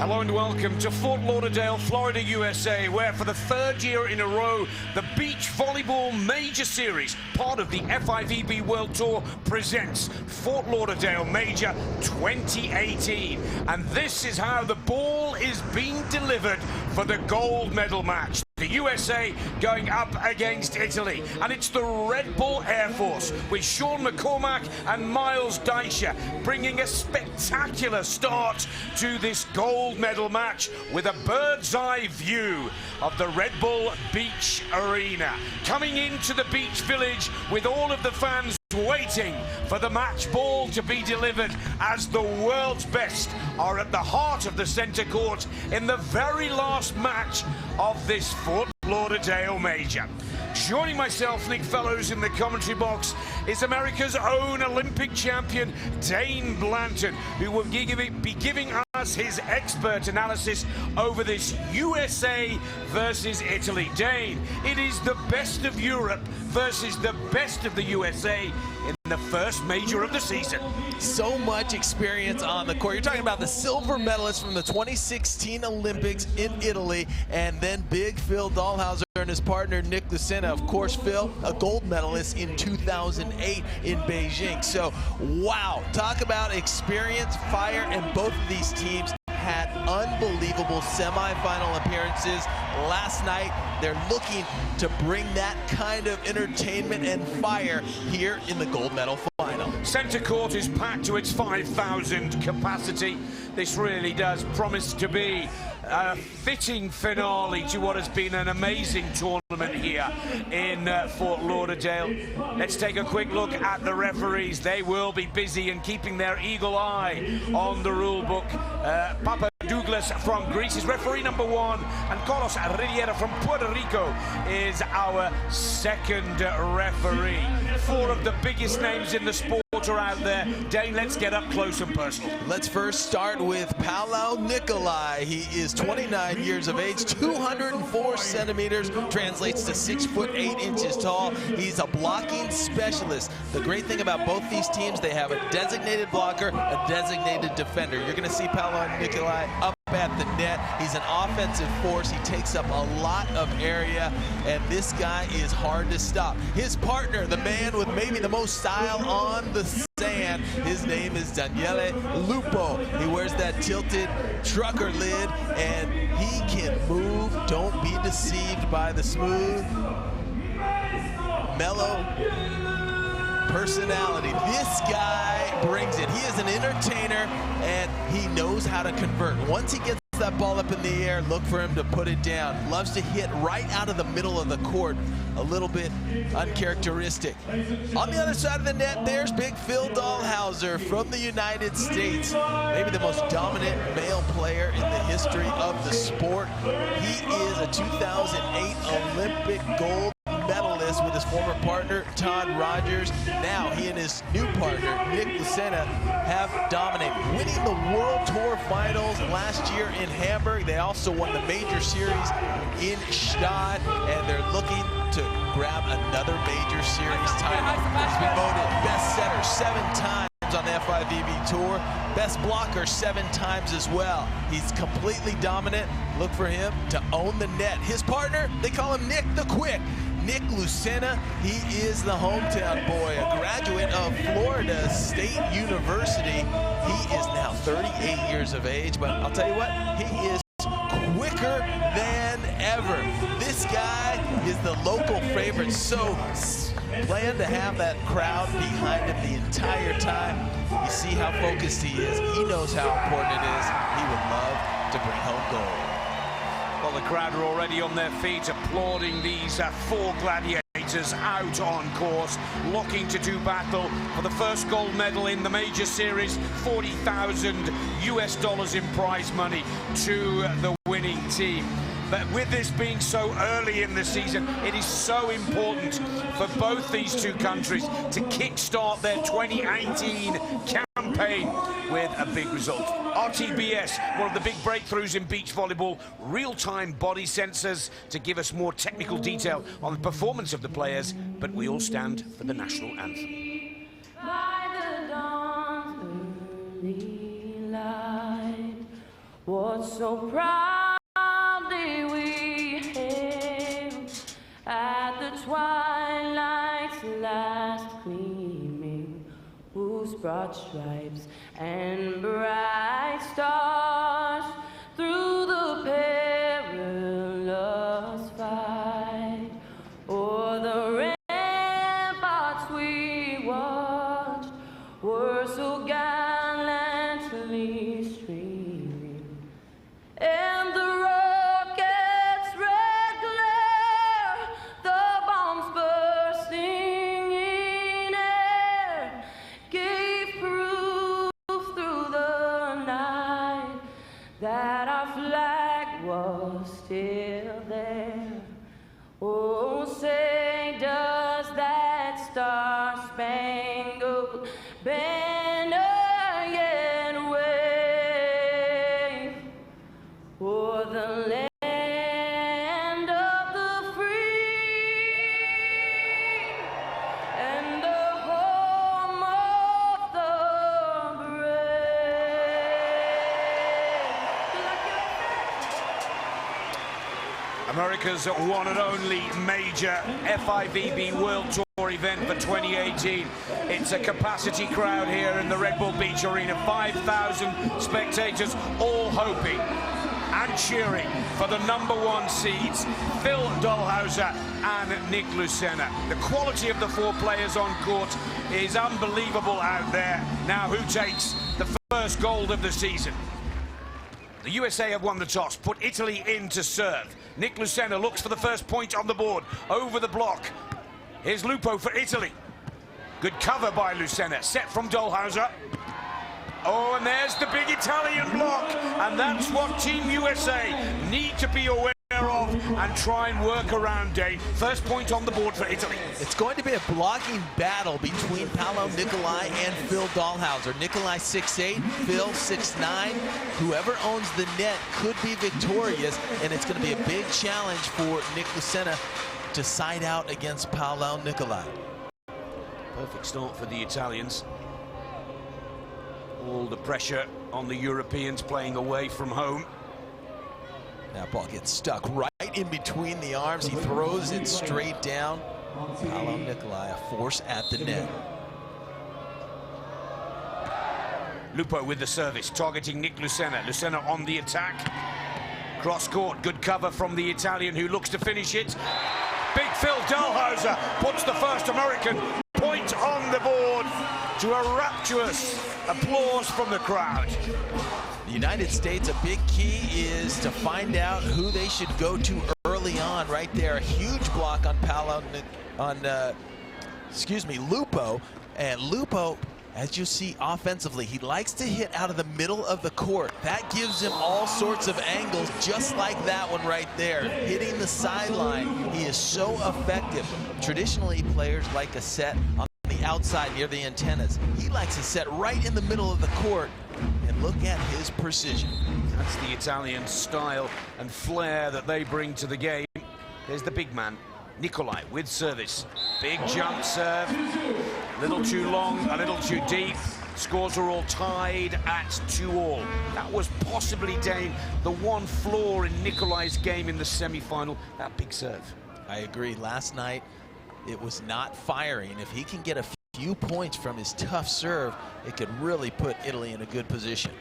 Hello and welcome to Fort Lauderdale, Florida, USA, where for the third year in a row, the Beach Volleyball Major Series, part of the FIVB World Tour, presents Fort Lauderdale Major 2018. And this is how the ball is being delivered for the gold medal match. The USA going up against Italy, and it's the Red Bull Air Force with Sean McCormack and Miles Deisha bringing a spectacular start to this gold medal match with a bird's eye view of the Red Bull Beach Arena. Coming into the beach village with all of the fans waiting for the match ball to be delivered as the world's best are at the heart of the center court in the very last match of this Fort Lauderdale Major. Joining myself, Nick Fellows, in the commentary box is America's own Olympic champion, Dane Blanton, who will be giving us his expert analysis over this USA versus Italy. Dane, it is the best of Europe versus the best of the USA in the first major of the season. So much experience on the court. You're talking about the silver medalist from the 2016 Olympics in Italy, and then big Phil Dalhausser and his partner Nick Lucena. Of course, Phil, a gold medalist in 2008 in Beijing. So, wow, talk about experience, fire, and both of these teams had unbelievable semifinal appearances last night. They're looking to bring that kind of entertainment and fire here in the gold medal final. Center court is packed to its 5,000 capacity. This really does promise to be a fitting finale to what has been an amazing tournament here in Fort Lauderdale. Let's take a quick look at the referees. They will be busy and keeping their eagle eye on the rule book. Papa Douglas from Greece is referee number 1, and Carlos Riviera from Puerto Rico is our second referee. 4 of the biggest names in the sport are out there. Dane, let's get up close and personal. Let's first start with Paolo Nicolai. He is 29 years of age, 204 centimeters, translates to 6'8" tall. He's a blocking specialist. The great thing about both these teams, they have a designated blocker, a designated defender. You're going to see Paolo Nicolai up at the net. He's an offensive force. He takes up a lot of area, and this guy is hard to stop. His partner, the man with maybe the most style on the sand, his name is Daniele Lupo. He wears that tilted trucker lid, and he can move. Don't be deceived by the smooth, mellow personality. This guy brings it. He is an entertainer, and he knows how to convert. Once he gets that ball up in the air, look for him to put it down. Loves to hit right out of the middle of the court. A little bit uncharacteristic. On the other side of the net, there's big Phil Dalhausser from the United States. Maybe the most dominant male player in the history of the sport. He is a 2008 Olympic gold medalist with his former partner Todd Rogers. Now he and his new partner Nick Lucena have dominated, winning the World Tour Finals last year in Hamburg. They also won the Major Series in Stade, and they're looking to grab another Major Series title. He's been voted best setter 7 times on the FIVB Tour, best blocker 7 times as well. He's completely dominant. Look for him to own the net. His partner, they call him Nick the Quick. Nick Lucena, he is the hometown boy, a graduate of Florida State University. He is now 38 years of age, but I'll tell you what, he is quicker than ever. This guy is the local favorite, so plan to have that crowd behind him the entire time. You see how focused he is. He knows how important it is. He would love to bring home gold. Well, the crowd are already on their feet applauding these 4 gladiators out on course, looking to do battle for the first gold medal in the Major Series, $40,000 US in prize money to the winning team. But with this being so early in the season, it is so important for both these two countries to kickstart their 2018 campaign with a big result. RTBS, one of the big breakthroughs in beach volleyball, real-time body sensors to give us more technical detail on the performance of the players, but we all stand for the national anthem. By the dawn's early light, what so proudly we hailed at the twilight's last gleaming, whose broad stripes and bright stars through the perilous fight o'er the ramparts we watched were so gallantly streaming, and the rocket's red glare, the bombs bursting in air, gave proof through the night that our flag was still there. Oh, say does that star-spangled banner yet wave o'er the land of the free and the home of the brave? America's one and only major FIVB World Tour event for 2018. It's a capacity crowd here in the Red Bull Beach Arena. 5,000 spectators, all hoping and cheering for the #1 seeds, Phil Dalhausser and Nick Lucena. The quality of the four players on court is unbelievable out there. Now, who takes the first gold of the season? The USA have won the toss, put Italy in to serve. Nick Lucena looks for the first point on the board, over the block. Here's Lupo for Italy. Good cover by Lucena, set from Dalhausser. Oh, and there's the big Italian block. And that's what Team USA need to be aware of and try and work around Dave. First point on the board for Italy. It's going to be a blocking battle between Paolo Nicolai and Phil Dalhausser. Nicolai 6'8", Phil 6'9". Whoever owns the net could be victorious, and it's going to be a big challenge for Nick Lucena to side out against Paolo Nicolai. Perfect start for the Italians. All the pressure on the Europeans playing away from home. That ball gets stuck right in between the arms. He throws it straight down. Paolo Nicolai, a force at the net. Lupo with the service, targeting Nick Lucena. Lucena on the attack. Cross court, good cover from the Italian who looks to finish it. Big Phil Dalhausser puts the first American point on the board to a rapturous applause from the crowd. The United States, a big key is to find out who they should go to early on. Right there, a huge block on Lupo. And Lupo, as you see offensively, he likes to hit out of the middle of the court. That gives him all sorts of angles, just like that one right there. Hitting the sideline, he is so effective. Traditionally, players like a set on the outside near the antennas. He likes to set right in the middle of the court, and look at his precision. That's the Italian style and flair that they bring to the game. There's the big man, Nicolai, with service. Big jump serve, a little too long, a little too deep. Scores are all tied at 2-all. That was possibly, Dane, the one flaw in Nicolai's game in the semi-final, that big serve. I agree. Last night, it was not firing. If he can get a few points from his tough serve, it could really put Italy in a good position.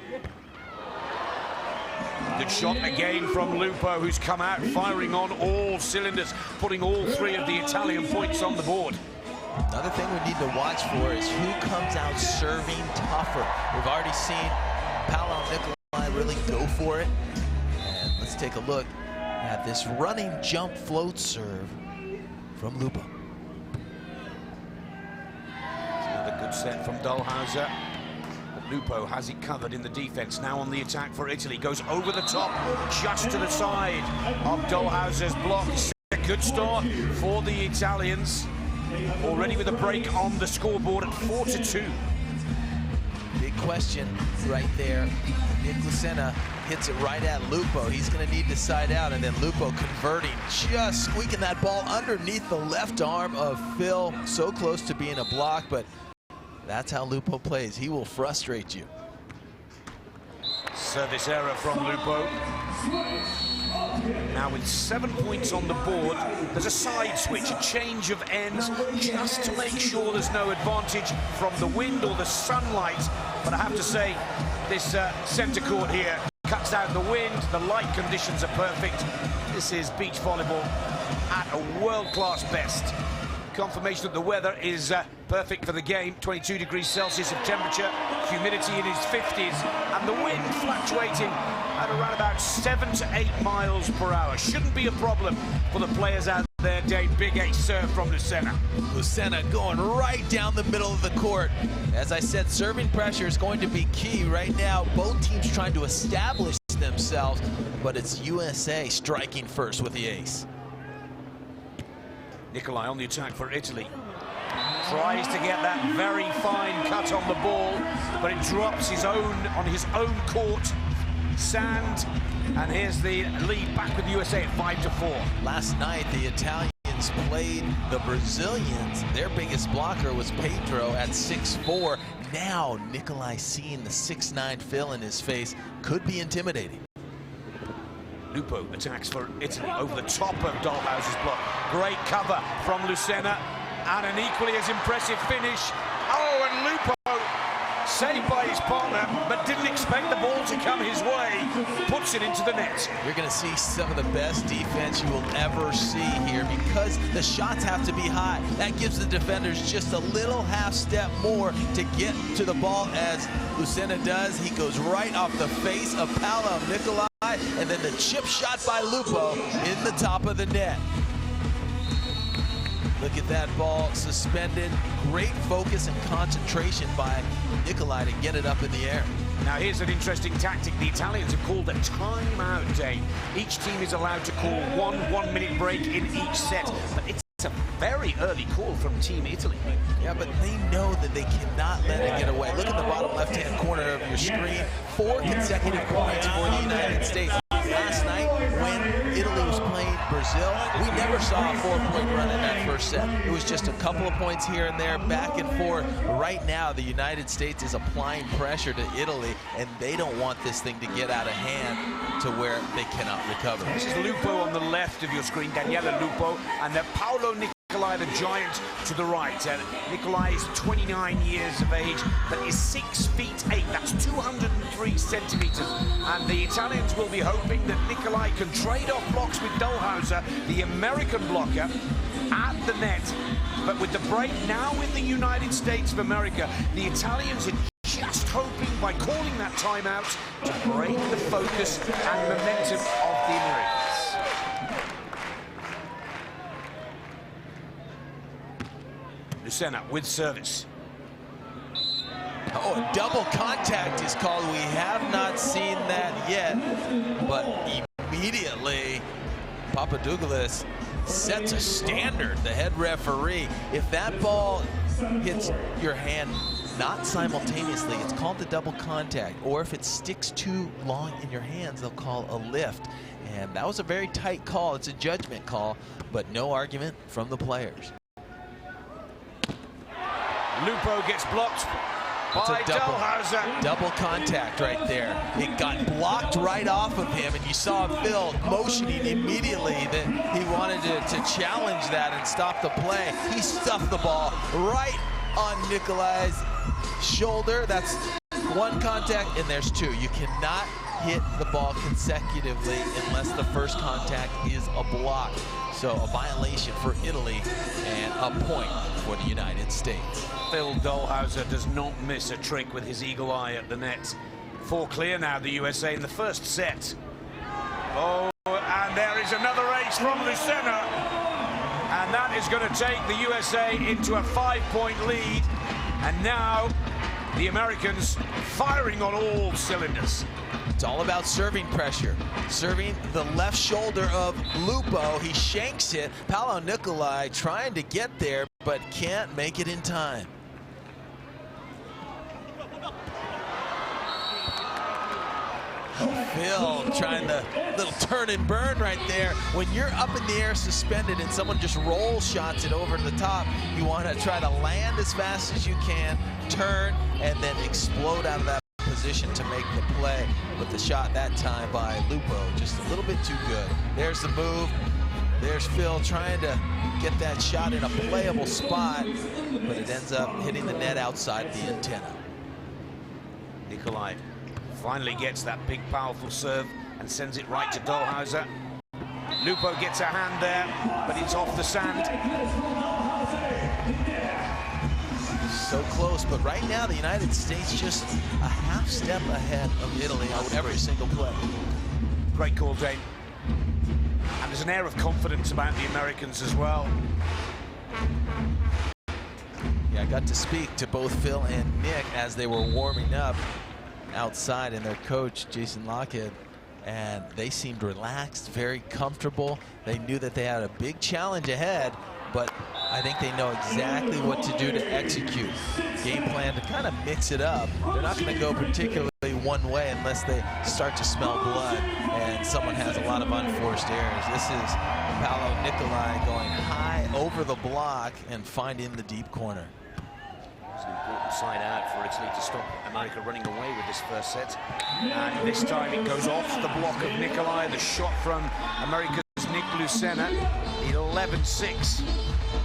Good shot again from Lupo, who's come out firing on all cylinders, putting all three of the Italian points on the board. Another thing we need to watch for is who comes out serving tougher. We've already seen Paolo Nicolai really go for it. And let's take a look at this running jump float serve from Lupo. Another good set from Dalhausser. But Lupo has it covered in the defense. Now on the attack for Italy. Goes over the top, just to the side of Dalhausser's block. A good start for the Italians. Already with a break on the scoreboard at 4-2. Big question right there. Nick Lucena hits it right at Lupo. He's going to need to side out, and then Lupo converting, just squeaking that ball underneath the left arm of Phil. So close to being a block, but that's how Lupo plays. He will frustrate you. Service error from Lupo. Now with 7 points on the board, there's a side switch, a change of ends, just to make sure there's no advantage from the wind or the sunlight. But I have to say, this centre court here cuts out the wind, the light conditions are perfect. This is beach volleyball at a world-class best. Confirmation that the weather is perfect for the game. 22 degrees Celsius of temperature, humidity in its 50s, and the wind fluctuating at around about 7 to 8 miles per hour. Shouldn't be a problem for the players out there. Dave, big ace serve from Lucena. Lucena going right down the middle of the court. As I said, serving pressure is going to be key right now. Both teams trying to establish themselves, but it's USA striking first with the ace. Nicolai on the attack for Italy. Tries to get that very fine cut on the ball, but it drops on his own court. Sand, and here's the lead back with the USA at 5-4. Last night, the Italians played the Brazilians. Their biggest blocker was Pedro at 6'4". Now, Nicolai, seeing the 6'9" fill in his face, could be intimidating. Lupo attacks for Italy over the top of Dalhausser's block. Great cover from Lucena, and an equally as impressive finish. Oh, and Lupo saved by his partner, but didn't expect the ball to come his way. Puts it into the net. You're going to see some of the best defense you will ever see here because the shots have to be high. That gives the defenders just a little half step more to get to the ball, as Lucena does. He goes right off the face of Paolo Nicolai, and then the chip shot by Lupo in the top of the net. Look at that ball suspended. Great focus and concentration by Nicolai to get it up in the air. Now here's an interesting tactic. The Italians have called a timeout, Dave. Each team is allowed to call one 1-minute break in each set, but it's a very early call from Team Italy. Yeah, but they know that they cannot let it get away. Look at the bottom left-hand corner of your screen. 4 consecutive points for the United States. Last night, when Italy was playing Brazil, we never saw a 4-point run in that first set. It was just a couple of points here and there, back and forth. Right now, the United States is applying pressure to Italy, and they don't want this thing to get out of hand to where they cannot recover. This is Lupo on the left of your screen, Daniela Lupo, and then Paolo Nicolai, the giant, to the right. And Nicolai is 29 years of age, but is 6'8". That's 203 centimeters. And the Italians will be hoping that Nicolai can trade off blocks with Dalhausser, the American blocker, at the net. But with the break now in the United States of America, the Italians are just hoping by calling that timeout to break the focus and momentum of the Americans. Lucena with service. Oh, a double contact is called. We have not seen that yet, but immediately Papadougoulis sets a standard, the head referee. If that ball hits your hand not simultaneously, it's called the double contact, or if it sticks too long in your hands, they'll call a lift. And that was a very tight call. It's a judgment call, but no argument from the players. Lupo gets blocked by Dalhausser. Double contact right there. It got blocked right off of him, and you saw Phil motioning immediately that he wanted to challenge that and stop the play. He stuffed the ball right on Nicolai's shoulder. That's one contact, and there's two. You cannot hit the ball consecutively unless the first contact is a block. So a violation for Italy and a point for the United States. Phil Dalhausser does not miss a trick with his eagle eye at the net. 4 clear now, the USA in the first set. Oh, and there is another ace from Lucena. And that is going to take the USA into a 5-point lead. And now the Americans firing on all cylinders. It's all about serving pressure. Serving the left shoulder of Lupo. He shanks it. Paolo Nicolai trying to get there, but can't make it in time. Phil trying the little turn and burn right there. When you're up in the air suspended and someone just roll shots it over the top, you want to try to land as fast as you can, turn, and then explode out of that position. position to make the play, but the shot that time by Lupo just a little bit too good. There's the move. There's Phil trying to get that shot in a playable spot, but it ends up hitting the net outside the antenna. Nicolai finally gets that big, powerful serve and sends it right to Dalhausser. Lupo gets a hand there, but it's off the sand. So close, but right now the United States just a half step ahead of Italy on every single play. Great call, Dane. And there's an air of confidence about the Americans as well. Yeah, I got to speak to both Phil and Nick as they were warming up outside, and their coach, Jason Lockhead, and they seemed relaxed, very comfortable. They knew that they had a big challenge ahead, but I think they know exactly what to do to execute. Game plan to kind of mix it up. They're not going to go particularly one way unless they start to smell blood and someone has a lot of unforced errors. This is Paolo Nicolai going high over the block and finding the deep corner. It's an important side out for Italy to stop America running away with this first set. And this time it goes off the block of Nicolai. The shot from America's Lucena, 11-6.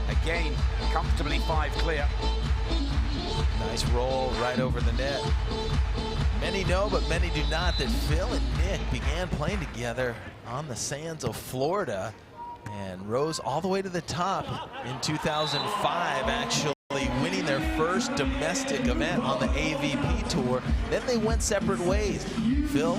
Again, comfortably 5 clear. Nice roll right over the net. Many know, but many do not, that Phil and Nick began playing together on the sands of Florida and rose all the way to the top in 2005, actually winning their first domestic event on the AVP tour. Then they went separate ways. Phil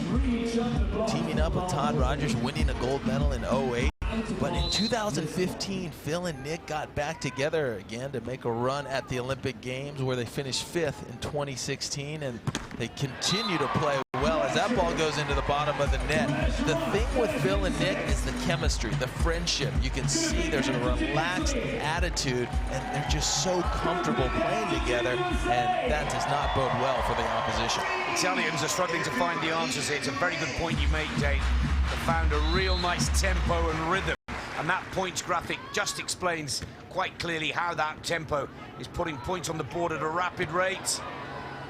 teaming up with Todd Rogers, winning a gold medal in 08. But in 2015, Phil and Nick got back together again to make a run at the Olympic Games, where they finished 5th in 2016, and they continue to play well as that ball goes into the bottom of the net. The thing with Phil and Nick is the chemistry, the friendship. You can see there's a relaxed attitude, and they're just so comfortable playing together, and that does not bode well for the opposition. Italians are struggling to find the answers here. It's a very good point you make, Dave. They found a real nice tempo and rhythm, and that points graphic just explains quite clearly how that tempo is putting points on the board at a rapid rate.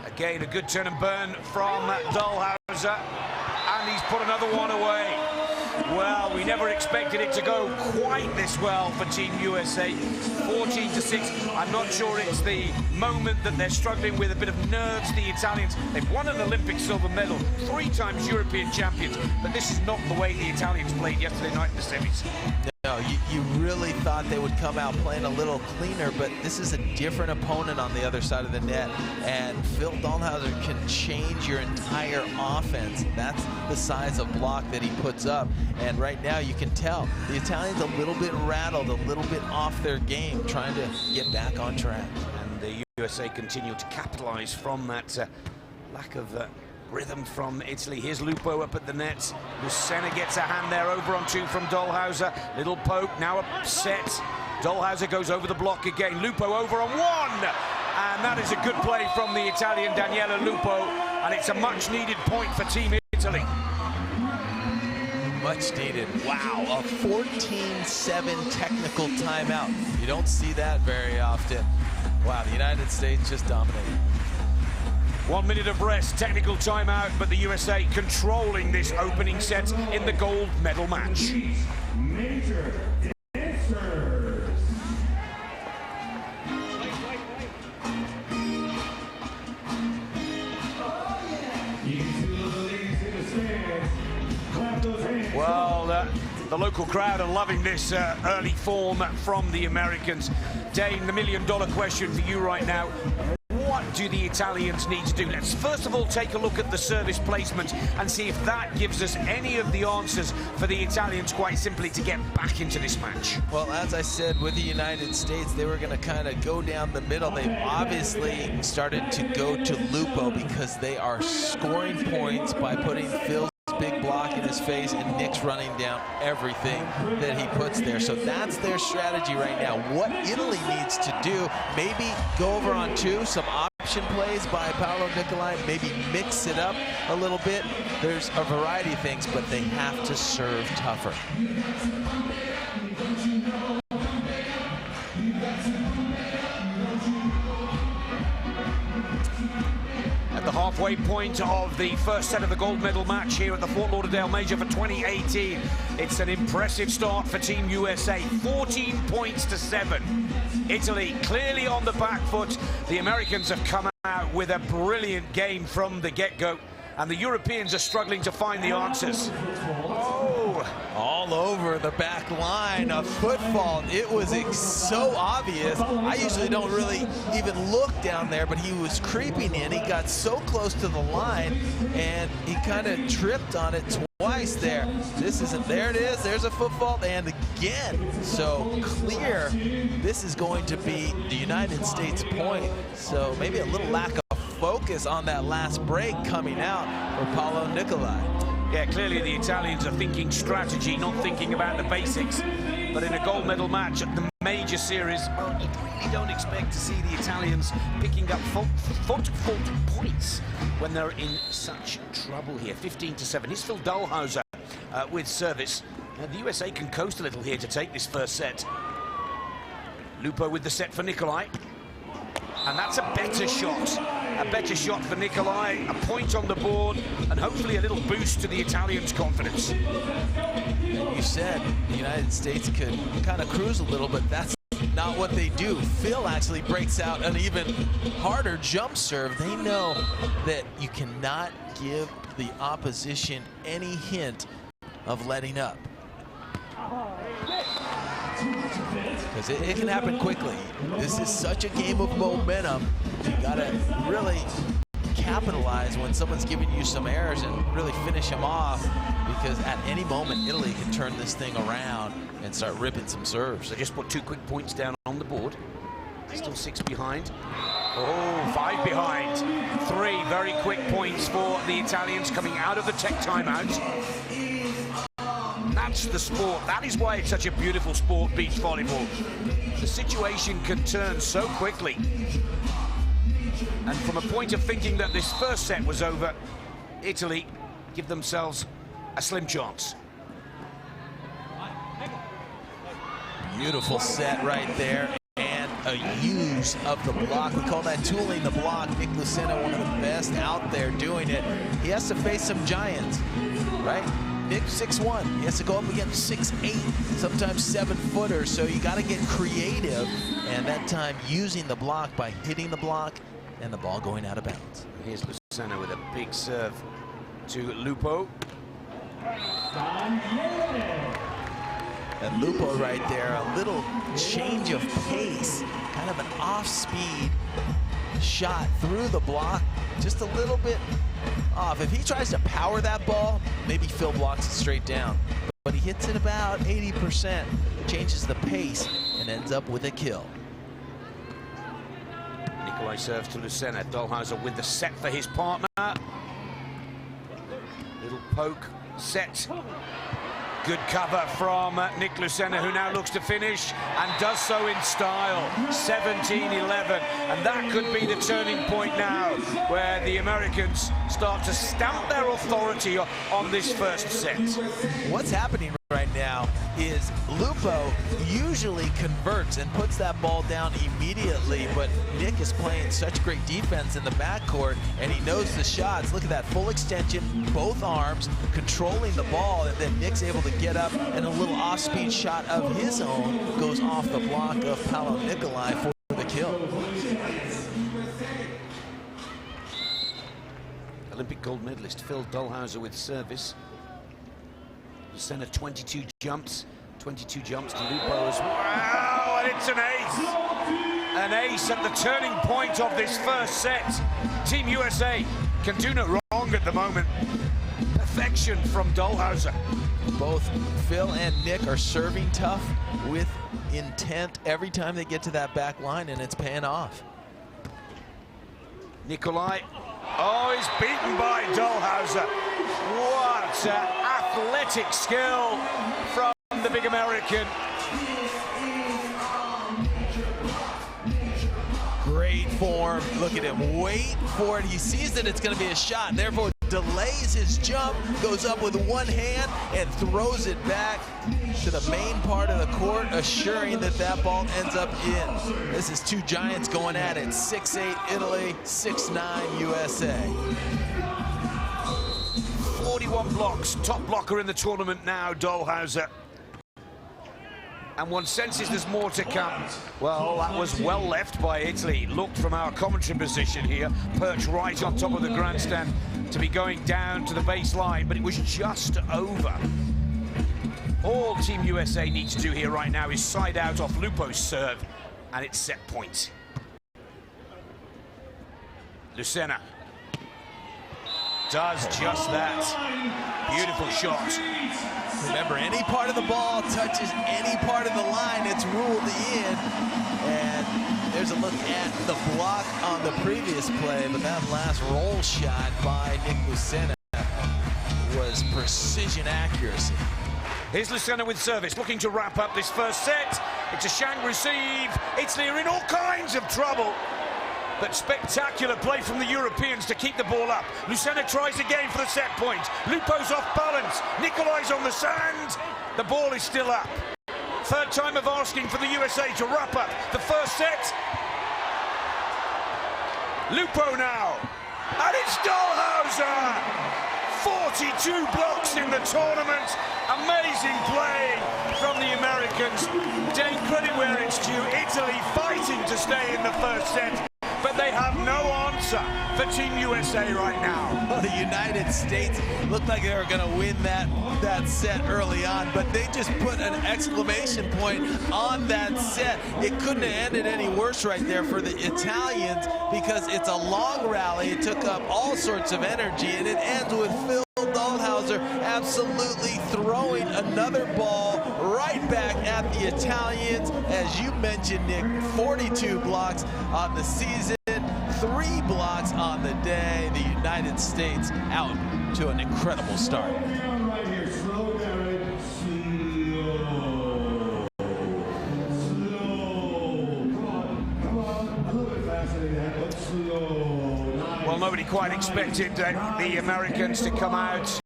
Again, a good turn and burn from Dalhausser, and he's put another one away. Well, we never expected it to go quite this well for Team USA. 14-6. I'm not sure it's the moment that they're struggling with, a bit of nerves, the Italians. They've won an Olympic silver medal, 3 times European champions, but this is not the way the Italians played yesterday night in the semis. No, you really thought they would come out playing a little cleaner, but this is a different opponent on the other side of the net, and Phil Dalhausser can change your entire offense. That's the size of block that he puts up, and right now you can tell the Italians a little bit rattled, a little bit off their game, trying to get back on track. And the USA continue to capitalize from that lack of rhythm from Italy. Here's Lupo up at the net. Lucena gets a hand there, over on 2 from Dalhausser. Little poke, now upset. Dalhausser goes over the block again. Lupo over on 1. And that is a good play from the Italian Daniele Lupo. And it's a much needed point for Team Italy. Much needed. Wow, a 14-7 technical timeout. You don't see that very often. Wow, the United States just dominated. 1 minute of rest, technical timeout, but the USA controlling this opening set in the gold medal match. Major dancers. Well, the local crowd are loving this early form from the Americans. Dane, the million-dollar question for you right now. What do the Italians need to do? Let's first of all take a look at the service placement and see if that gives us any of the answers for the Italians, quite simply, to get back into this match. Well, as I said, with the United States, they were going to kind of go down the middle. They've obviously started to go to Lupo because they are scoring points by putting Phil's big block in his face and Nick's running down everything that he puts there. So that's their strategy right now. What Italy needs to do, maybe go over on 2, some option plays by Paolo Nicolai, maybe mix it up a little bit. There's a variety of things, but they have to serve tougher. At the halfway halfway point of the first set of the gold medal match here at the Fort Lauderdale Major for 2018. It's an impressive start for Team USA, 14 points to 7. Italy clearly on the back foot. The Americans have come out with a brilliant game from the get-go, and the Europeans are struggling to find the answers. Oh, all over the back line, a foot fault. It was so obvious. I usually don't really even look down there, but he was creeping in. He got so close to the line, and he kind of tripped on it twice there. There it is, there's a foot fault, and again. So clear, this is going to be the United States point. So maybe a little lack of focus on that last break coming out for Paolo Nicolai. Yeah, clearly the Italians are thinking strategy, not thinking about the basics. But in a gold medal match at the major series, well, you really don't expect to see the Italians picking up foot points when they're in such trouble here. 15 to 7. Here's Phil Dalhausser with service. The USA can coast a little here to take this first set. Lupo with the set for Nicolai. And that's a better shot. A better shot for Nicolai, a point on the board, and hopefully a little boost to the Italians' confidence. And you said the United States could kind of cruise a little, but that's not what they do. Phil actually breaks out an even harder jump serve. They know that you cannot give the opposition any hint of letting up, because it can happen quickly. This is such a game of momentum. You gotta really capitalize when someone's giving you some errors and really finish them off, because at any moment Italy can turn this thing around and start ripping some serves. They just put 2 quick points down on the board. Still 6 behind. Oh, 5 behind. 3 very quick points for the Italians coming out of the tech timeout. That's the sport. That is why it's such a beautiful sport, beach volleyball. The situation can turn so quickly. And from a point of thinking that this first set was over, Italy give themselves a slim chance. Beautiful set right there, and a use of the block. We call that tooling the block. Nick Lucena, one of the best out there doing it. He has to face some giants, right? Nick 6'1", he has to go up against 6'8", sometimes 7-footers, so you got to get creative, and that time using the block by hitting the block and the ball going out of bounds. Here's Lucena with a big serve to Lupo. And Lupo right there, a little change of pace, kind of an off-speed shot through the block, just a little bit off. If he tries to power that ball, maybe Phil blocks it straight down. But he hits it about 80%, changes the pace, and ends up with a kill. Nicolai serves to Lucena. Dalhausser with the set for his partner. Little poke, set. Good cover from Nick Lucena, who now looks to finish and does so in style. 17-11, and that could be the turning point now, where the Americans start to stamp their authority on this first set. What's happening right now is Lupo usually converts and puts that ball down immediately, but Nick is playing such great defense in the backcourt, and he knows the shots. Look at that full extension, both arms, controlling the ball, and then Nick's able to get up, and a little off-speed shot of his own goes off the block of Paolo Nicolai for the kill. Olympic gold medalist Phil Dalhausser with service. Lucena 22 jumps to Lupo as well. Wow, and it's an ace! An ace at the turning point of this first set. Team USA can do no wrong at the moment. Perfection from Dalhausser. Both Phil and Nick are serving tough with intent every time they get to that back line, and it's paying off. Nicolai, oh, he's beaten by Dalhausser. What athletic skill from the big American. Great form. Look at him. Wait for it. He sees that it's going to be a shot, and therefore delays his jump, goes up with one hand and throws it back to the main part of the court, assuring that that ball ends up in. This is two giants going at it. 6'8" Italy, 6'9" USA. 41 blocks, top blocker in the tournament now, Dalhausser. And one senses there's more to come. Well, that was well left by Italy. Looked from our commentary position here, perched right on top of the grandstand to be going down to the baseline, but it was just over. All Team USA needs to do here right now is side out off Lupo's serve, and it's set point. Lucena does just that. Beautiful shot. Remember, any part of the ball touches any part of the line, it's ruled in. And there's a look at the block on the previous play, but that last roll shot by Nick Lucena was precision accuracy. Here's Lucena with service, looking to wrap up this first set. It's a shank receive. Italy are in all kinds of trouble. But spectacular play from the Europeans to keep the ball up. Lucena tries again for the set point. Lupo's off balance. Nicolai's on the sand. The ball is still up. Third time of asking for the USA to wrap up the first set. Lupo now. And it's Dalhausser. 42 blocks in the tournament. Amazing play from the Americans. Take credit where it's due. Italy fighting to stay in the first set. But they have no answer for Team USA right now. Well, the United States looked like they were going to win that set early on, but they just put an exclamation point on that set. It couldn't have ended any worse right there for the Italians because it's a long rally. It took up all sorts of energy, and it ends with Phil Dalhausser absolutely throwing another ball right back at the Italians. As you mentioned, Nick, 42 blocks on the season, 3 blocks on the day. The United States out to an incredible start. Right here, slow down, slow. Come on, a little bit faster than that, but slow. Nice. Well, nobody quite expected the Americans to come out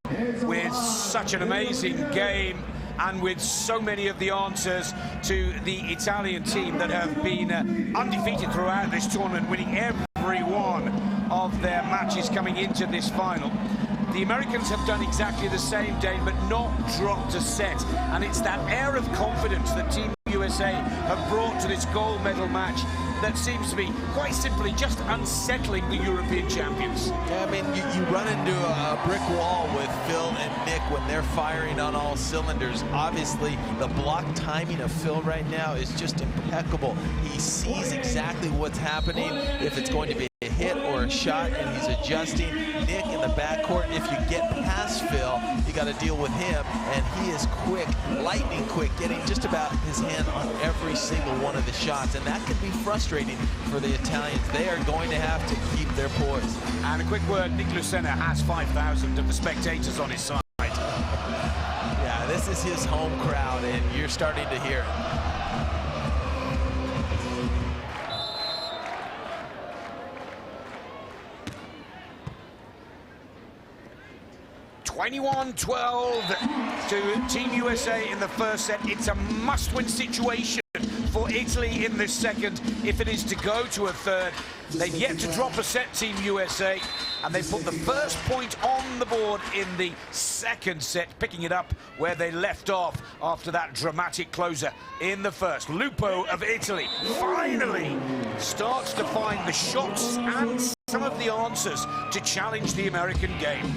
with such an amazing game and with so many of the answers to the Italian team that have been undefeated throughout this tournament, winning every one of their matches coming into this final. The Americans have done exactly the same, Dane, but not dropped a set. And it's that air of confidence that Team USA have brought to this gold medal match that seems to be quite simply just unsettling the European champions. Yeah, I mean, you run into a brick wall with Phil and Nick when they're firing on all cylinders. Obviously, the block timing of Phil right now is just impeccable. He sees exactly what's happening, if it's going to be a hit or a shot, and he's adjusting. Nick in the backcourt, if you get past Phil, you got to deal with him, and he is quick, lightning quick, getting just about his hand on every single one of the shots, and that can be frustrating for the Italians. They are going to have to keep their poise. And a quick word, Nick Lucena has 5,000 of the spectators on his side. Yeah, this is his home crowd, and you're starting to hear it. 21-12 to Team USA in the first set. It's a must-win situation for Italy in this second if it is to go to a third. They've yet to drop a set, Team USA, and they put the first point on the board in the second set, picking it up where they left off after that dramatic closer in the first. Lupo of Italy finally starts to find the shots and some of the answers to challenge the American game.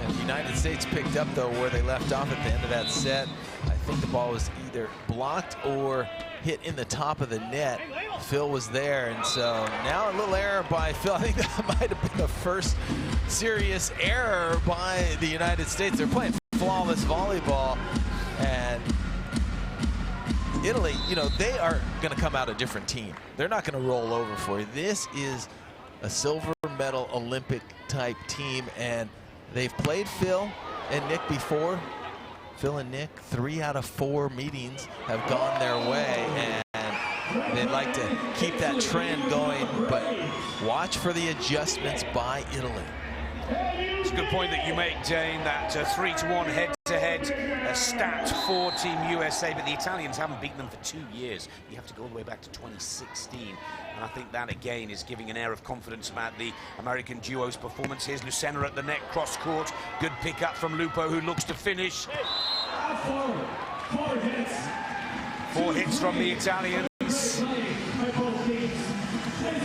And the United States picked up, though, where they left off at the end of that set. I think the ball was either blocked or hit in the top of the net. Phil was there, and so now a little error by Phil. I think that might have been the first serious error by the United States. They're playing flawless volleyball, and Italy, you know, they are going to come out a different team. They're not going to roll over for you. This is a silver medal Olympic type team, and they've played Phil and Nick before. Phil and Nick, 3 out of 4 meetings have gone their way, and they'd like to keep that trend going, but watch for the adjustments by Italy. It's a good point that you make, Dane, that 3-1 head-to-head stat for Team USA, but the Italians haven't beaten them for 2 years. You have to go all the way back to 2016, and I think that, again, is giving an air of confidence about the American duo's performance. Here's Lucena at the net, cross-court. Good pick-up from Lupo, who looks to finish. 4 hits from the Italians.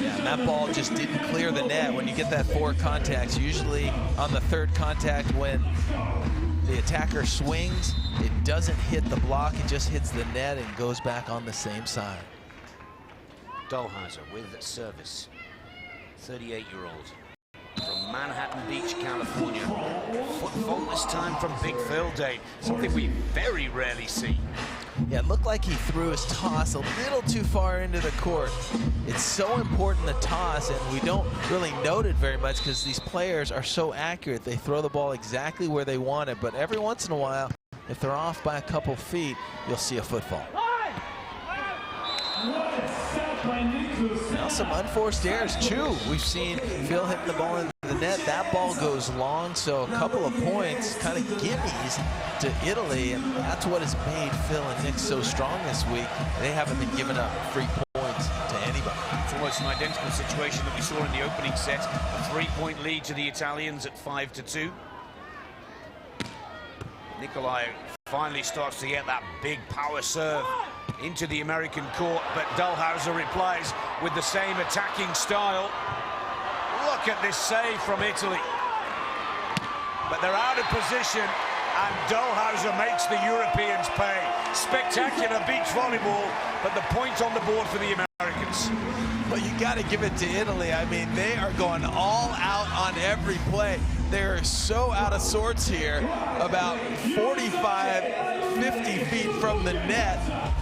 Yeah, and that ball just didn't clear the net. When you get that 4 contacts, usually on the 3rd contact, when the attacker swings, it doesn't hit the block, it just hits the net and goes back on the same side. Dalhausser with service, 38-year-old from Manhattan Beach, California. Foot fault this time from Big Phil, Dane, something we very rarely see. Yeah, it looked like he threw his toss a little too far into the court. It's so important, the toss, and we don't really note it very much because these players are so accurate. They throw the ball exactly where they want it, but every once in a while, if they're off by a couple feet, you'll see a football. Now some unforced errors, too. We've seen Phil hitting the ball into the net. That ball goes long, so a couple of points, kind of gimmies to Italy, and that's what has made Phil and Nick so strong this week. They haven't been giving up free points to anybody. It's almost an identical situation that we saw in the opening set. A 3-point lead to the Italians at 5-2. Nicolai finally starts to get that big power serve into the American court, but Dalhausser replies with the same attacking style. Look at this save from Italy. But they're out of position, and Dalhausser makes the Europeans pay. Spectacular beach volleyball, but the point on the board for the Americans. Well, you got to give it to Italy. I mean, they are going all out on every play. They're so out of sorts here. About 45, 50 feet from the net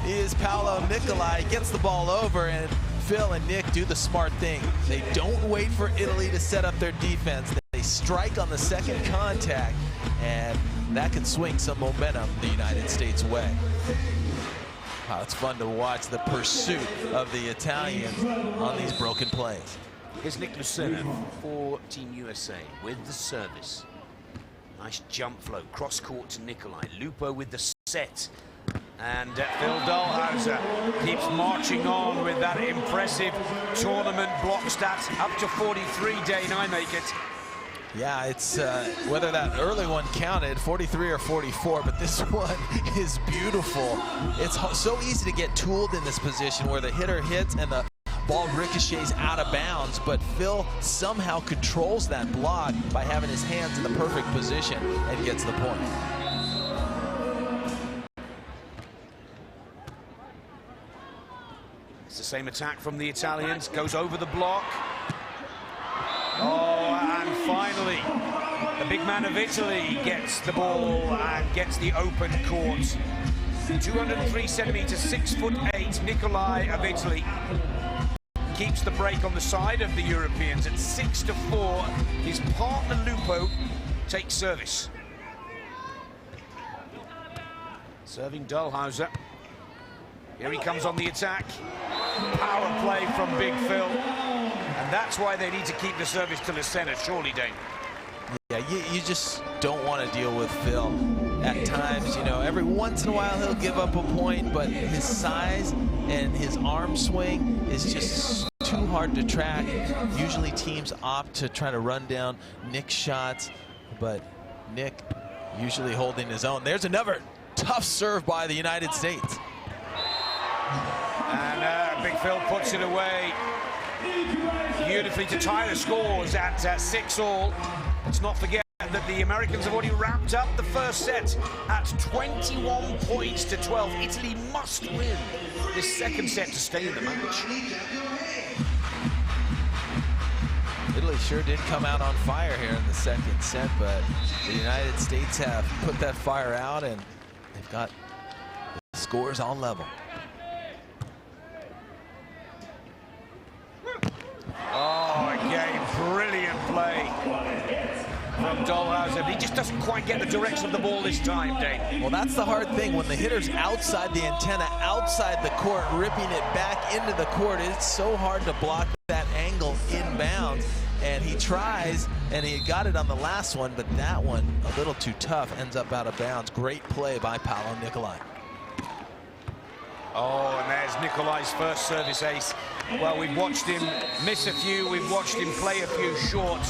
is Paolo Nicolai. Gets the ball over, and Phil and Nick do the smart thing. They don't wait for Italy to set up their defense. They strike on the 2nd contact, and that can swing some momentum the United States way. Wow, it's fun to watch the pursuit of the Italians on these broken plays. Here's Nick Lucena for Team USA with the service. Nice jump flow, cross court to Nicolai. Lupo with the set. And Phil Dalhausser keeps marching on with that impressive tournament block stats. Up to 43, Dane, I make it. Yeah, it's whether that early one counted, 43 or 44, but this one is beautiful. It's so easy to get tooled in this position where the hitter hits and the ball ricochets out of bounds, but Phil somehow controls that block by having his hands in the perfect position and gets the point. It's the same attack from the Italians, goes over the block. Oh, and finally, the big man of Italy gets the ball and gets the open court. 203 centimeters, 6'8", Nicolai of Italy keeps the break on the side of the Europeans at 6-4. His partner Lupo takes service. Serving Dalhausser. Here he comes on the attack. Power play from Big Phil. And that's why they need to keep the service to Lucena, surely, Dane. Yeah, you just don't want to deal with Phil. At times, you know, every once in a while he'll give up a point, but his size and his arm swing is just too hard to track. Usually teams opt to try to run down Nick's shots, but Nick usually holding his own. There's another tough serve by the United States. And Big Phil puts it away beautifully to tie the scores at 6-all. Let's not forget that the Americans have already wrapped up the first set at 21 points to 12. Italy must win this second set to stay in the match. Italy sure did come out on fire here in the second set, but the United States have put that fire out and they've got the scores on level. Oh, again, brilliant play from Dalhausser. He just doesn't quite get the direction of the ball this time, Dave. Well, that's the hard thing. When the hitter's outside the antenna, outside the court, ripping it back into the court, it's so hard to block that angle inbounds. and he tries, and he got it on the last one, but that one a little too tough, ends up out of bounds. Great play by Paolo Nicolai. Oh, and there's Nicolai's first service ace. Well, we've watched him miss a few, we've watched him play a few short,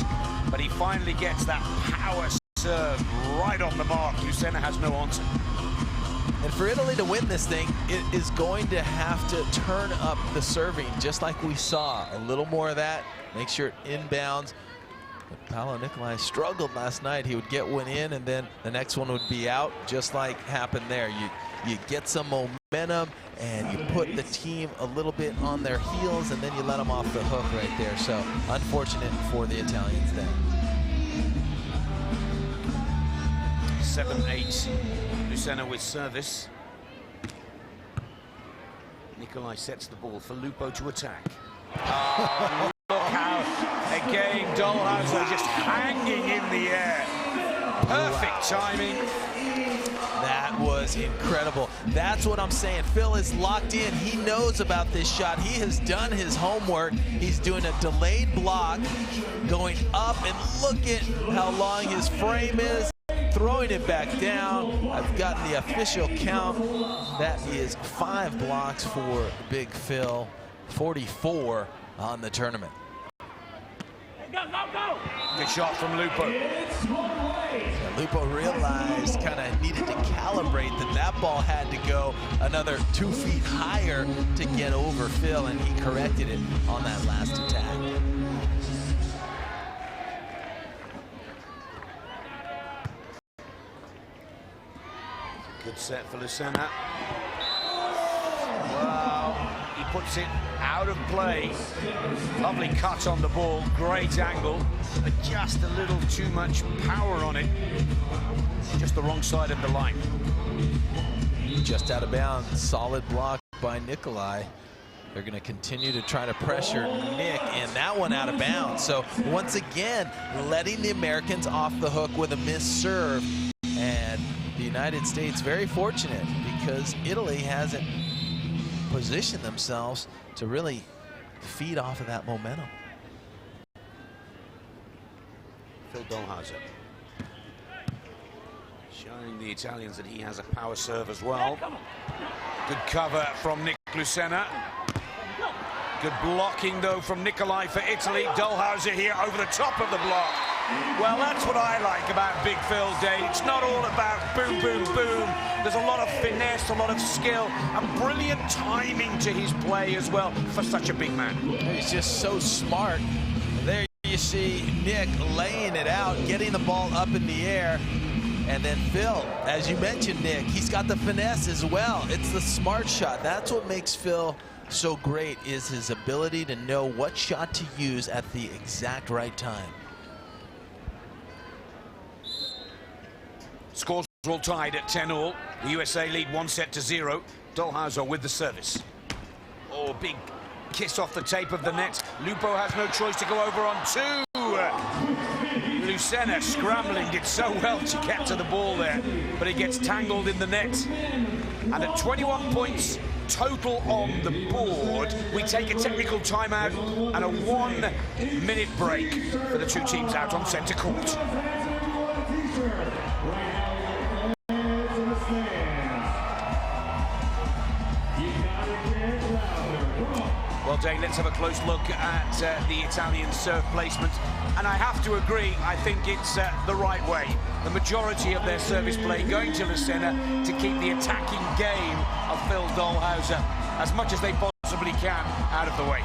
but he finally gets that power serve right on the mark. Lucena has no answer. And for Italy to win this thing, it is going to have to turn up the serving, just like we saw. A little more of that, make sure it inbounds. But Paolo Nicolai struggled last night. He would get one in, and then the next one would be out, just like happened there. You get some momentum, and you put the team a little bit on their heels, and then you let them off the hook right there. So unfortunate for the Italians then. 7-8. Lucena with service. Nicolai sets the ball for Lupo to attack. Oh, look how, again, Dalhausser just hanging in the air. Perfect timing. That was incredible. That's what I'm saying. Phil is locked in. He knows about this shot. He has done his homework. He's doing a delayed block, going up, and look at how long his frame is. Throwing it back down. I've gotten the official count. That is 5 blocks for Big Phil. 44 on the tournament. Good shot from Lupo. Yeah, Lupo realized, kind of needed to calibrate that ball had to go another 2 feet higher to get over Phil, and he corrected it on that last attack. Good set for Lucena. Wow, he puts it out of play. Lovely cut on the ball, great angle, but just a little too much power on it. Just the wrong side of the line. Just out of bounds, solid block by Nicolai. They're going to continue to try to pressure Nick, and that one out of bounds. So once again, letting the Americans off the hook with a missed serve. And the United States very fortunate because Italy hasn't positioned themselves to really feed off of that momentum. Phil Dalhausser showing the Italians that he has a power serve as well. Good cover from Nick Lucena. Good blocking though from Nicolai for Italy. Dalhausser here over the top of the block. Well, that's what I like about Big Phil, Dave. It's not all about boom, boom, boom. There's a lot of finesse, a lot of skill, and brilliant timing to his play as well for such a big man. He's just so smart. There you see Nick laying it out, getting the ball up in the air. And then Phil, as you mentioned, Nick, he's got the finesse as well. It's the smart shot. That's what makes Phil so great, is his ability to know what shot to use at the exact right time. Scores all tied at 10-all. The USA lead 1-0. Dalhausser with the service. Oh, big kiss off the tape of the net. Lupo has no choice to go over on 2. Lucena scrambling, did so well to get to the ball there, but he gets tangled in the net. And at 21 points total on the board, we take a technical timeout and a 1-minute break for the two teams out on centre court. Well, Dave, let's have a close look at the Italian serve placement. And I have to agree, I think it's the right way. The majority of their service play going to Lucena to keep the attacking game of Phil Dalhausser as much as they possibly can out of the way.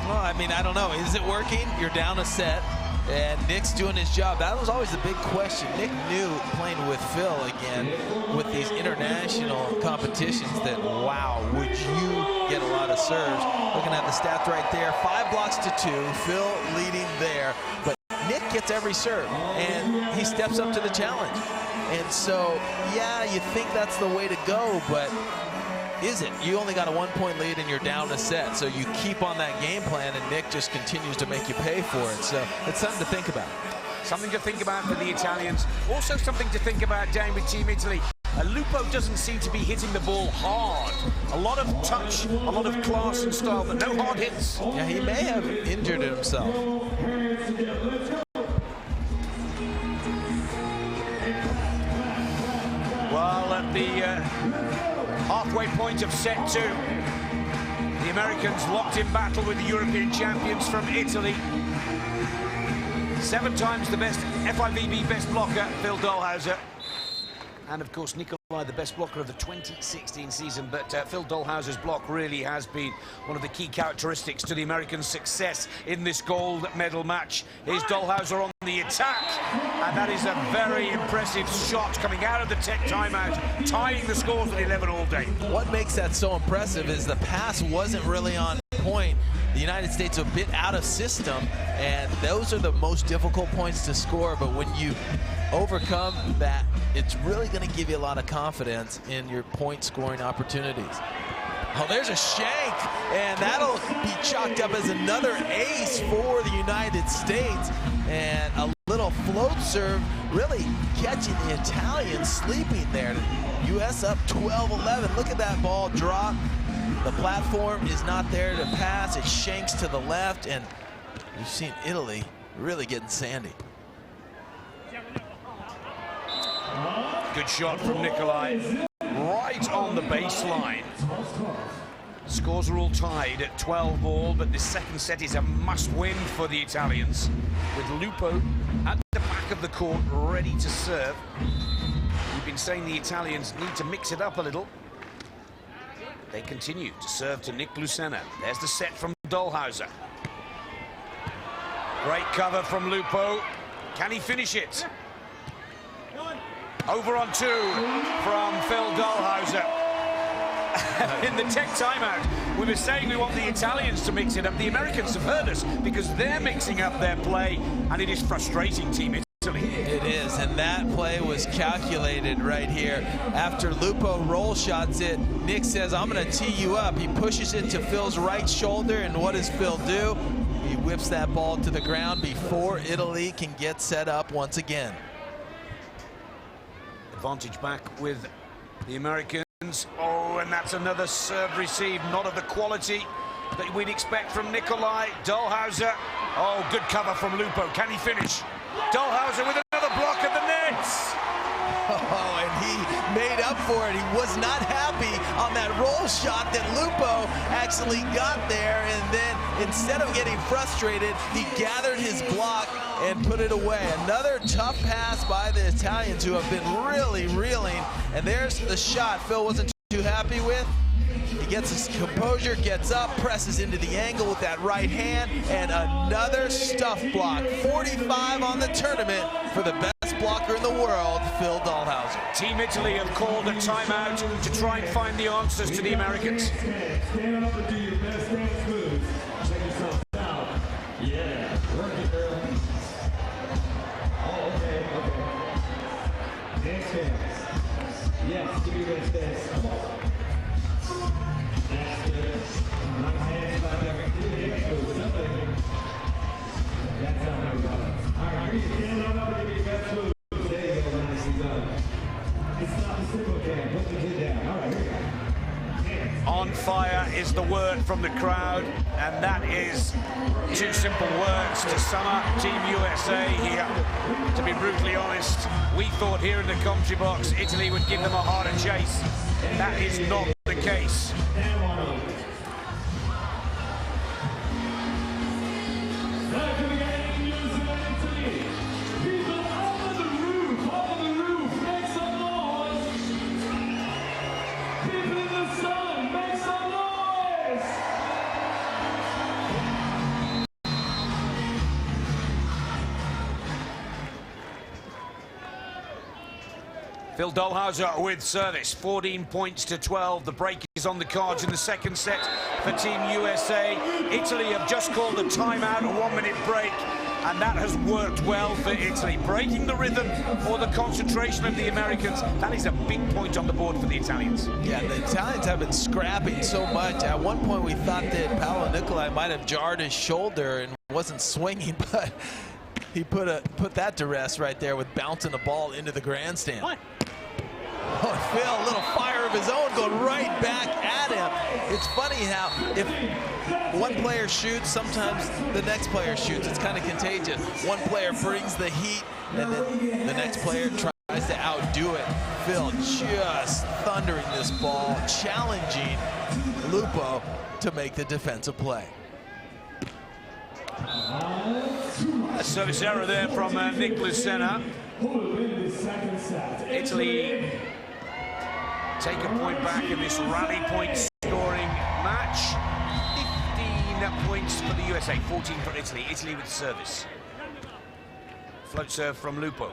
Well, I mean, I don't know. Is it working? You're down a set, and Nick's doing his job. That was always the big question. Nick knew, playing with Phil again, with these international competitions, that, wow, would you get a lot of serves. Looking at the stats right there, 5 blocks to 2. Phil leading there, but Nick gets every serve, and he steps up to the challenge. And so, yeah, you think that's the way to go, but is it? You only got a 1-point lead and you're down a set, so you keep on that game plan, and Nick just continues to make you pay for it. So it's something to think about. Something to think about for the Italians. Also something to think about down with Team Italy. Lupo doesn't seem to be hitting the ball hard. A lot of touch, a lot of class and style, but no hard hits. Yeah, he may have injured himself. Well, at the halfway point of set 2, the Americans locked in battle with the European champions from Italy. 7 times the best FIVB best blocker, Phil Dalhausser. And of course, Nicolai, the best blocker of the 2016 season. But Phil Dalhausser's block really has been one of the key characteristics to the American success in this gold medal match. Here's Dalhausser on the attack. And that is a very impressive shot coming out of the tech timeout, tying the scores at 11 all day. What makes that so impressive is the pass wasn't really on point. The United States a bit out of system, and those are the most difficult points to score. But when you overcome that, it's really going to give you a lot of confidence in your point scoring opportunities. Oh, there's a shank, and that'll be chalked up as another ace for the United States. And a little float serve really catching the Italians sleeping there. U.S. up 12-11. Look at that ball drop. The platform is not there to pass. It shanks to the left, and we've seen Italy really getting sandy. Good shot from Nicolai, right on the baseline. Scores are all tied at 12 all, but this second set is a must-win for the Italians, with Lupo at the back of the court, ready to serve. We've been saying the Italians need to mix it up a little. They continue to serve to Lucena. There's the set from Dalhausser. Great cover from Lupo. Can he finish it? Over on 2 from Phil Dalhausser. In the tech timeout, we were saying we want the Italians to mix it up. The Americans have heard us because they're mixing up their play, and it is frustrating, Team Italy. It is, and that play was calculated right here. After Lupo roll shots it, Nick says, I'm going to tee you up. He pushes it to Phil's right shoulder, and what does Phil do? He whips that ball to the ground before Italy can get set up once again. Advantage back with the Americans. Oh, and that's another serve received, not of the quality that we'd expect from Nicolai. Dalhausser. Oh, good cover from Lupo. Can he finish? Dalhausser with another block at the nets. Oh, and he made up for it. He was not happy on that roll shot that Lupo actually got there, and then instead of getting frustrated, he gathered his block and put it away. Another tough pass by the Italians, who have been really reeling. And there's the shot Phil wasn't too happy with. He gets his composure, gets up, presses into the angle with that right hand, and another stuff block. 45 on the tournament for the best blocker in the world, Phil Dalhausser. Team Italy have called a timeout to try and find the answers to the Americans. Stand up and do your best dance moves. Check yourself out. Yeah, work it, girl. Oh, okay. Dance dance. Yes, give me your best dance. Come on. That's good. Right hands like that. Do the dance moves. That's how we go. All right, you stand up and give me your best moves. There you go, nicely done. It's not the simple game. Put the kid down. All right, here we go. On fire is the word from the crowd, and that is 2 simple words to sum up Team USA here. To be brutally honest, we thought here in the commentary box Italy would give them a harder chase. That is not the case. Phil Dalhausser with service, 14 points to 12. The break is on the cards in the second set for Team USA. Italy have just called a timeout, a 1-minute break, and that has worked well for Italy. Breaking the rhythm or the concentration of the Americans, that is a big point on the board for the Italians. Yeah, the Italians have been scrapping so much. At one point we thought that Paolo Nicolai might have jarred his shoulder and wasn't swinging, but he put that to rest right there with bouncing the ball into the grandstand. Oh, Phil, a little fire of his own going right back at him. It's funny how if one player shoots, sometimes the next player shoots. It's kind of contagious. One player brings the heat, and then the next player tries to outdo it. Phil just thundering this ball, challenging Lupo to make the defensive play. A service error there from Lucena. Italy take a point back in this rally point scoring match. 15 points for the USA, 14 for Italy. Italy with the service. Float serve from Lupo.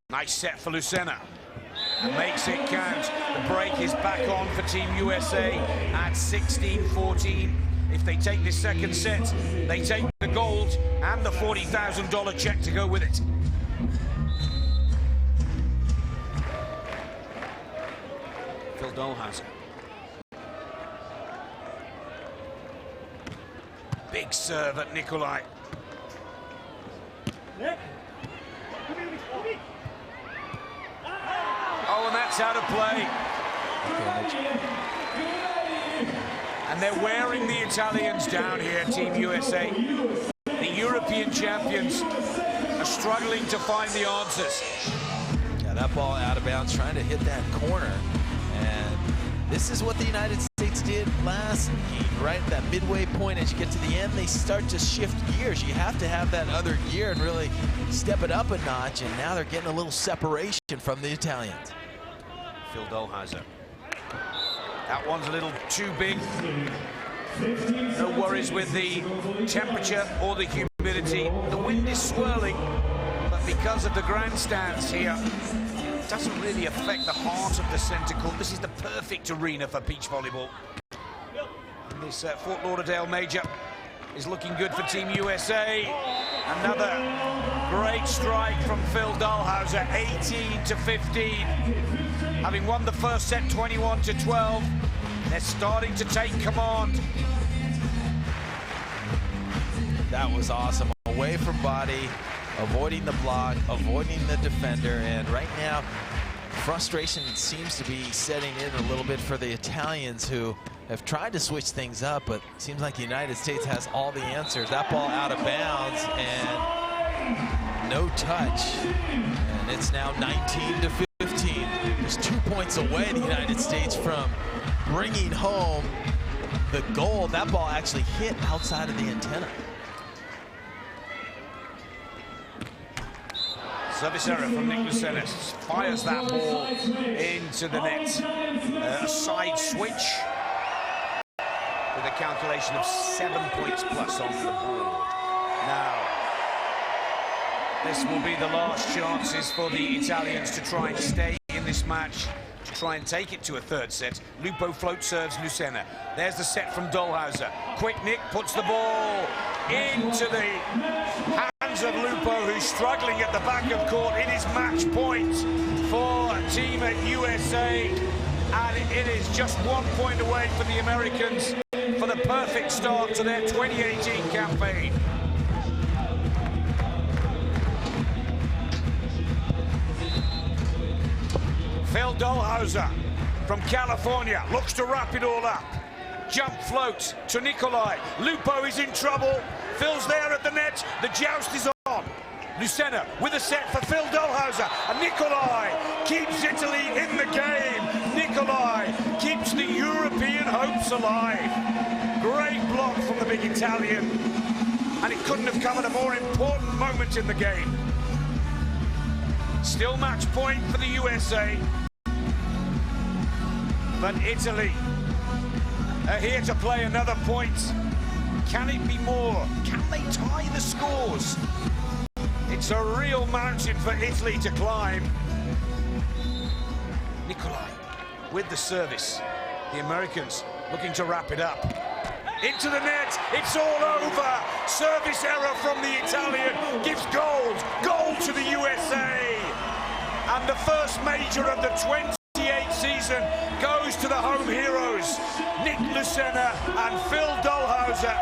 Nice set for Lucena. And makes it count. The break is back on for Team USA at 16-14. If they take this second set, they take the gold and the $40,000 check to go with it. Phil Dalhausser. Big serve at Nicolai. Oh, and that's out of play. And they're wearing the Italians down here, Team USA. The European champions are struggling to find the answers. Yeah, that ball out of bounds, trying to hit that corner. And this is what the United States did last game, right? That midway point, as you get to the end, they start to shift gears. You have to have that other gear and really step it up a notch, and now they're getting a little separation from the Italians. Phil Dalhausser. That one's a little too big. No worries with the temperature or the humidity. The wind is swirling, but because of the grandstands here, it doesn't really affect the heart of the center court. This is the perfect arena for beach volleyball. And this Fort Lauderdale major is looking good for Team USA. Another great strike from Phil Dalhausser, 18-15. Having won the first set 21-12, they're starting to take command. That was awesome. Away from body, avoiding the block, avoiding the defender, and right now, frustration seems to be setting in a little bit for the Italians, who have tried to switch things up, but it seems like the United States has all the answers. That ball out of bounds and no touch, and it's now 19-15. Just 2 points away, the United States, from bringing home the gold. That ball actually hit outside of the antenna. Service error from Lucena. Fires that ball into the net. A side switch with a calculation of 7 points plus on the board. Now, this will be the last chances for the Italians to try and stay in this match, to try and take it to a third set. Lupo float serves Lucena. There's the set from Dalhausser. Quick Nick puts the ball into the hands of Lupo, who's struggling at the back of court. It is match point for Team USA, and it is just 1 point away for the Americans for the perfect start to their 2018 campaign. Phil Dalhausser from California looks to wrap it all up. Jump float to Nicolai. Lupo is in trouble. Phil's there at the net. The joust is on. Lucena with a set for Phil Dalhausser. And Nicolai keeps Italy in the game. Nicolai keeps the European hopes alive. Great block from the big Italian. And it couldn't have come at a more important moment in the game. Still match point for the USA. But Italy are here to play another point. Can it be more? Can they tie the scores? It's a real mountain for Italy to climb. Nicolai with the service. The Americans looking to wrap it up. Into the net, it's all over. Service error from the Italian gives gold. Gold to the USA. And the first major of the 28th season goes to the home heroes, Nick Lucena and Phil Dalhausser.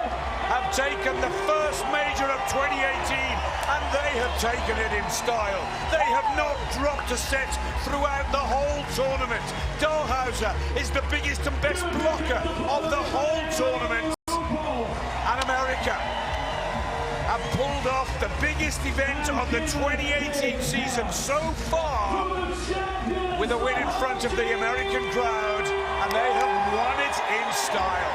have taken the first major of 2018, and they have taken it in style. They have not dropped a set throughout the whole tournament. Dalhausser is the biggest and best blocker of the whole tournament. And America have pulled off the biggest event of the 2018 season so far with a win in front of the American crowd, and they have won it in style.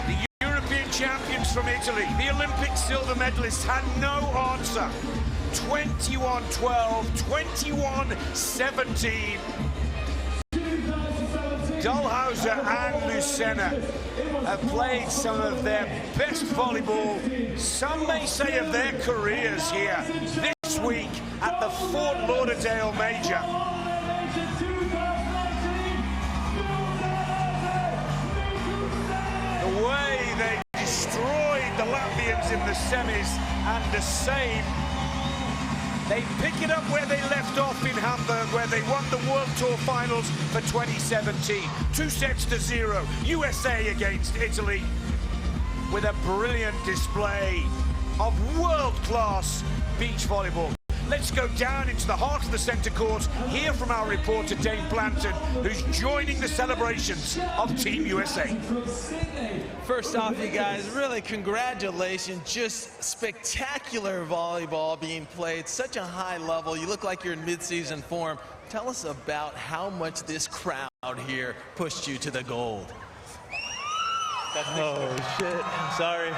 The European champions from Italy, the Olympic silver medalists, had no answer. 21-12, 21-17. Dalhausser and Lucena have played some of their best volleyball, some may say of their careers here this week at the Fort Lauderdale Major. The way they destroyed the Latvians in the semis, and the same, they pick it up where they left off in Hamburg, where they won the World Tour Finals for 2017. 2-0, USA against Italy, with a brilliant display of world-class beach volleyball. Let's go down into the heart of the centre court, hear from our reporter Dane Blanton, who's joining the celebrations of Team USA. First off, you guys, really congratulations. Just spectacular volleyball being played, such a high level. You look like you're in mid-season form. Tell us about how much this crowd here pushed you to the gold. Oh, shit. I'm sorry.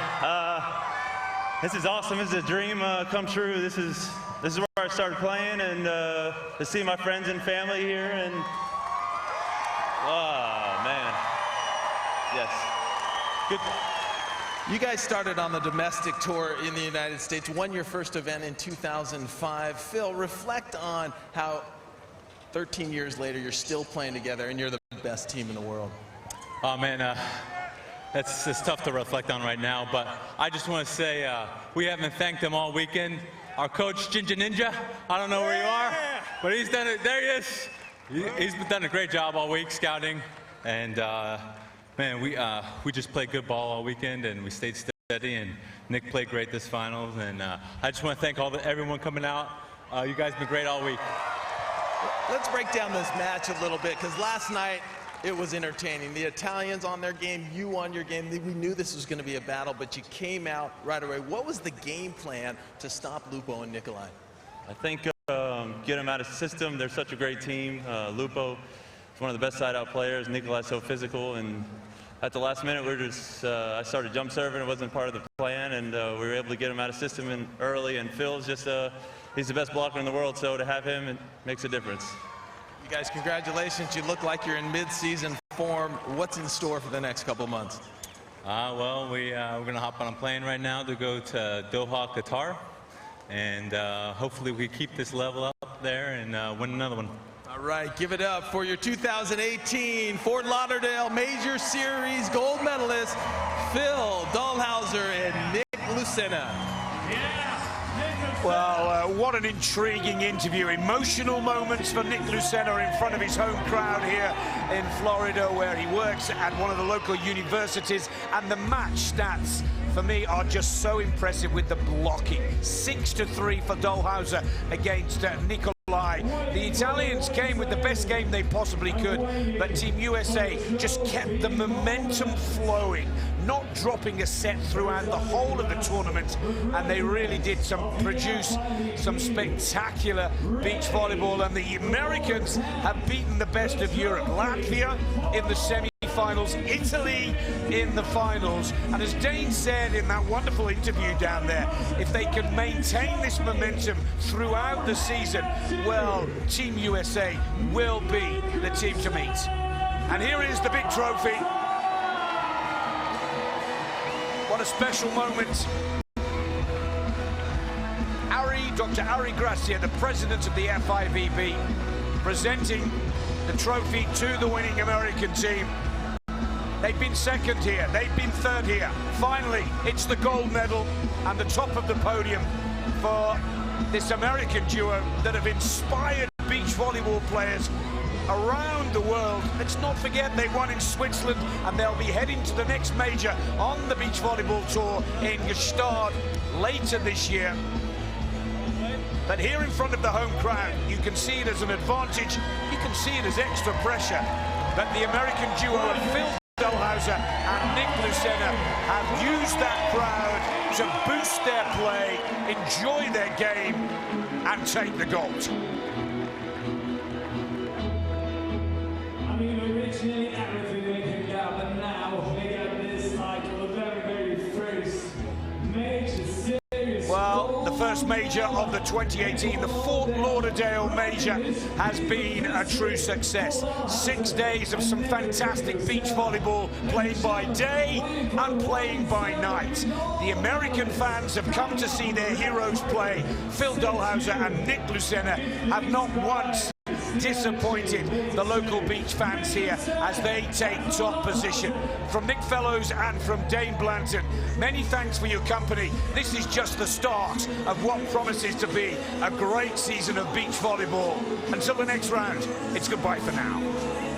This is awesome. This is a dream come true. This is where I started playing, and to see my friends and family here, and oh, man. Yes. Good. You guys started on the domestic tour in the United States, won your first event in 2005. Phil, reflect on how 13 years later you're still playing together and you're the best team in the world. Oh, man. It's tough to reflect on right now, but I just want to say we haven't thanked them all weekend. Our coach, Ginger Ninja, I don't know where you are, but he's done it. There he is. He's done a great job all week scouting, and man, we just played good ball all weekend, and we stayed steady, and Nick played great this finals, and I just want to thank everyone coming out. You guys have been great all week. Let's break down this match a little bit, because last night it was entertaining. The Italians on their game, you on your game. We knew this was going to be a battle, but you came out right away. What was the game plan to stop Lupo and Nicolai? I think get them out of the system. They're such a great team. Lupo is one of the best side-out players. Nicolai's so physical, and at the last minute, I started jump serving. It wasn't part of the plan, and we were able to get him out of system early. And Phil's just he's the best blocker in the world, so to have him, it makes a difference. You guys, congratulations. You look like you're in mid-season form. What's in store for the next couple months? Well, we're going to hop on a plane right now to go to Doha, Qatar, and hopefully we keep this level up there and win another one. All right, give it up for your 2018 Fort Lauderdale Major Series gold medalist, Phil Dalhausser and Nick Lucena. Well, what an intriguing interview. Emotional moments for Nick Lucena in front of his home crowd here in Florida, where he works at one of the local universities. And the match stats, for me, are just so impressive with the blocking. 6-3 for Dalhausser against Nicolai. The Italians came with the best game they possibly could, but Team USA just kept the momentum flowing, not dropping a set throughout the whole of the tournament, and they really did produce some spectacular beach volleyball. And the Americans have beaten the best of Europe. Latvia in the semi-finals, Italy in the finals, and as Dane said in that wonderful interview down there, if they can maintain this momentum throughout the season, well, Team USA will be the team to meet. And here is the big trophy. What a special moment. Dr. Ari Gracia, the president of the FIVB, presenting the trophy to the winning American team. They've been second here, they've been third here. Finally, it's the gold medal and the top of the podium for this American duo that have inspired beach volleyball players around the world. Let's not forget they won in Switzerland, and they'll be heading to the next major on the beach volleyball tour in Gstaad later this year. But here in front of the home crowd, you can see it as an advantage, you can see it as extra pressure. But the American duo of Phil Dalhausser and Nick Lucena have used that crowd to boost their play, enjoy their game, and take the gold. I mean, originally everything they could get, but now they get this title, the very, very first major series. Well, the first major of the 2018, the Fort Lauderdale major, has been a true success. 6 days of some fantastic beach volleyball, played by day and playing by night. The American fans have come to see their heroes play. Phil Dalhausser and Nick Lucena have not once disappointed the local beach fans here as they take top position. From Nick Fellows and from Dane Blanton, many thanks for your company. This is just the start of what promises to be a great season of beach volleyball. Until the next round, it's goodbye for now.